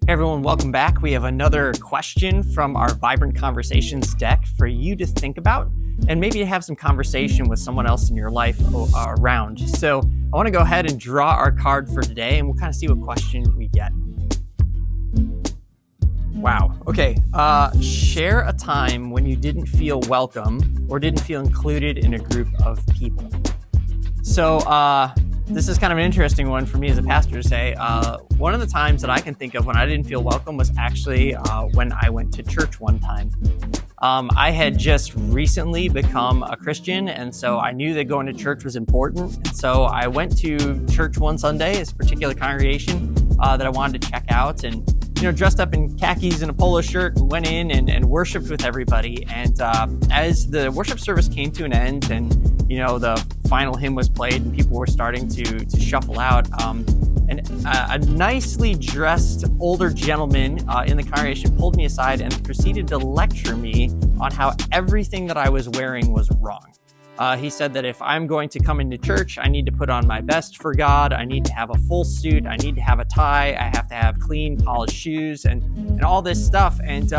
Hey everyone, welcome back. We have another question from our Vibrant Conversations deck for you to think about and maybe to have some conversation with someone else in your life around. So I want to go ahead and draw our card for today and we'll kind of see what question we get. Wow. Okay. Share a time when you didn't feel welcome or didn't feel included in a group of people. So this is kind of an interesting one for me as a pastor to say. One of the times that I can think of when I didn't feel welcome was actually when I went to church one time. I had just recently become a Christian, and so I knew that going to church was important. And so I went to church one Sunday, this particular congregation that I wanted to check out, and dressed up in khakis and a polo shirt, and went in and worshiped with everybody. And as the worship service came to an end, and the final hymn was played, and people were starting to shuffle out, and a nicely dressed older gentleman in the congregation pulled me aside and proceeded to lecture me on how everything that I was wearing was wrong. He said that if I'm going to come into church, I need to put on my best for God. I need to have a full suit. I need to have a tie. I have to have clean, polished shoes and all this stuff. And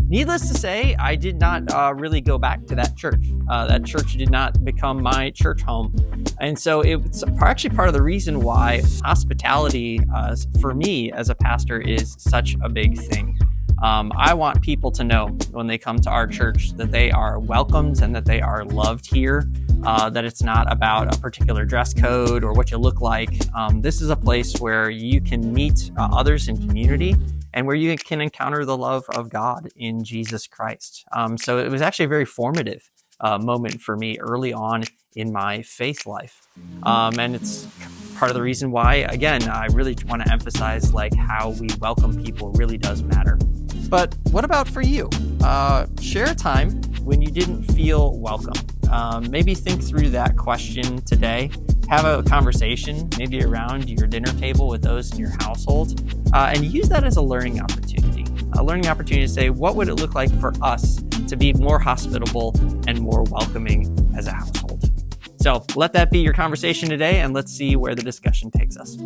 needless to say, I did not really go back to that church. That church did not become my church home. And so it's actually part of the reason why hospitality for me as a pastor is such a big thing. I want people to know when they come to our church that they are welcomed and that they are loved here, that it's not about a particular dress code or what you look like. This is a place where you can meet others in community and where you can encounter the love of God in Jesus Christ. So it was actually a very formative moment for me early on in my faith life. And it's part of the reason why, again, I really want to emphasize how we welcome people really does matter. But what about for you? Share a time when you didn't feel welcome. Maybe think through that question today. Have a conversation, maybe around your dinner table with those in your household, and use that as a learning opportunity. A learning opportunity to say, what would it look like for us to be more hospitable and more welcoming as a household? So let that be your conversation today, and let's see where the discussion takes us.